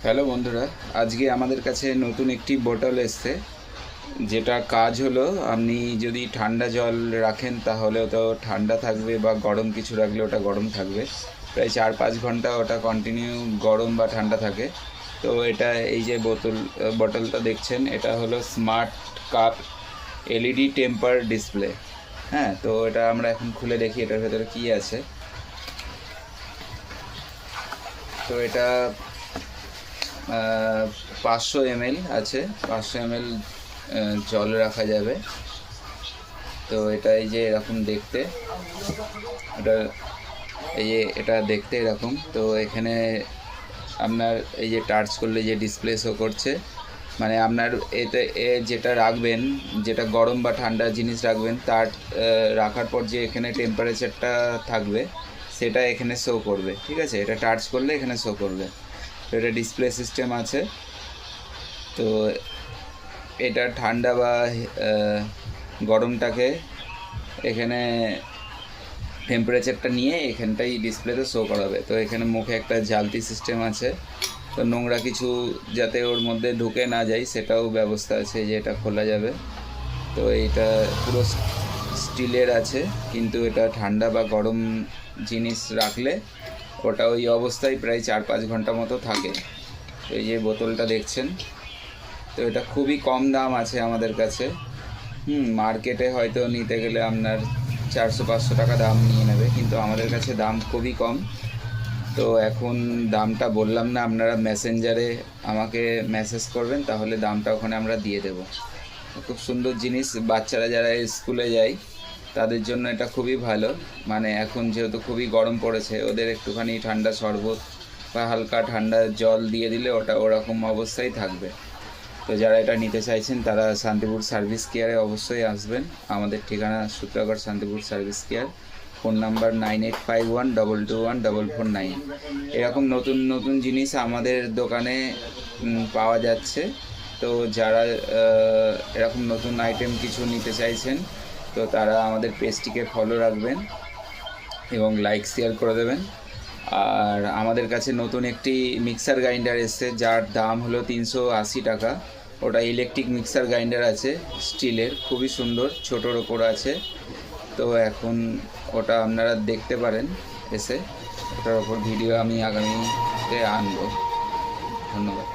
Hello বন্ধুরা, আজকে আমাদের কাছে নতুন একটি বোতল এসছে, যেটা কাজ হলো আপনি যদি ঠান্ডা জল রাখেন তাহলে ওটা ঠান্ডা থাকবে, বা গরম কিছু রাখলে ওটা গরম থাকবে। প্রায় 4-5 ঘন্টা ওটা কন্টিনিউ গরম বা ঠান্ডা থাকে। তো এটা এই যে বটলটা দেখছেন, এটা হলো smart cup LED temper display. হ্যাঁ, তো এটা আমরা এখন খুলে দেখি এটার ভেতরে কী আছে। তো এটা 500 ml আছে, 500 ml জল রাখা যাবে। তো এটা এই যে এরকম দেখতে, এটা এই যে এটা দেখতে এরকম। তো এখানে আপনার এই যে টাচ করলে যে ডিসপ্লে শো করছে, মানে আপনার এতে যেটা রাখবেন, যেটা গরম বা ঠান্ডা জিনিস রাখবেন, তার রাখার পর যে এখানে টেম্পারেচারটা থাকবে সেটা এখানে শো করবে। ঠিক আছে, এটা টাচ করলে এখানে শো করবে। তো এটা ডিসপ্লে সিস্টেম আছে। তো এটা ঠান্ডা বা গরমটাকে এখানে টেম্পারেচারটা নিয়ে এখানটাই ডিসপ্লেতে শো করাবে। তো এখানে মুখে একটা জ্বালতি সিস্টেম আছে, তো নোংরা কিছু যাতে ওর মধ্যে ঢুকে না যায় সেটাও ব্যবস্থা আছে, যে এটা খোলা যাবে। তো এইটা পুরো স্টিলের আছে, কিন্তু এটা ঠান্ডা বা গরম জিনিস রাখলে ওটা ওই অবস্থায় প্রায় 4-5 ঘন্টা মতো থাকে। তো এই যে বোতলটা দেখছেন, তো এটা খুবই কম দাম আছে আমাদের কাছে। মার্কেটে হয়তো নিতে গেলে আপনার 400-500 টাকা দাম নিয়ে নেবে, কিন্তু আমাদের কাছে দাম খুবই কম। তো এখন দামটা বললাম না, আপনারা মেসেঞ্জারে আমাকে মেসেজ করবেন, তাহলে দামটা ওখানে আমরা দিয়ে দেব। খুব সুন্দর জিনিস, বাচ্চারা যারা স্কুলে যায় তাদের জন্য এটা খুবই ভালো। মানে এখন যেহেতু খুবই গরম পড়েছে, ওদের একটুখানি ঠান্ডা শরবত বা হালকা ঠান্ডা জল দিয়ে দিলে ওটা ওরকম অবস্থায় থাকবে। তো যারা এটা নিতে চাইছেন তারা শান্তিপুর সার্ভিস কেয়ারে অবশ্যই আসবেন। আমাদের ঠিকানা Sutragarh Shantipur service care, phone number 9851221449। এরকম নতুন নতুন জিনিস আমাদের দোকানে পাওয়া যাচ্ছে। তো যারা এরকম নতুন আইটেম কিছু নিতে চাইছেন, তো তারা আমাদের পেজটিকে ফলো রাখবেন এবং লাইক শেয়ার করে দেবেন। আর আমাদের কাছে নতুন একটি মিক্সার গ্রাইন্ডার এসছে, যার দাম হলো 380 টাকা। ওটা ইলেকট্রিক মিক্সার গ্রাইন্ডার আছে, স্টিলের, খুবই সুন্দর, ছোটোর ওপর আছে। তো এখন ওটা আপনারা দেখতে পারেন এসে, ওটার ওপর ভিডিও আমি আগামীতে আনবো। ধন্যবাদ।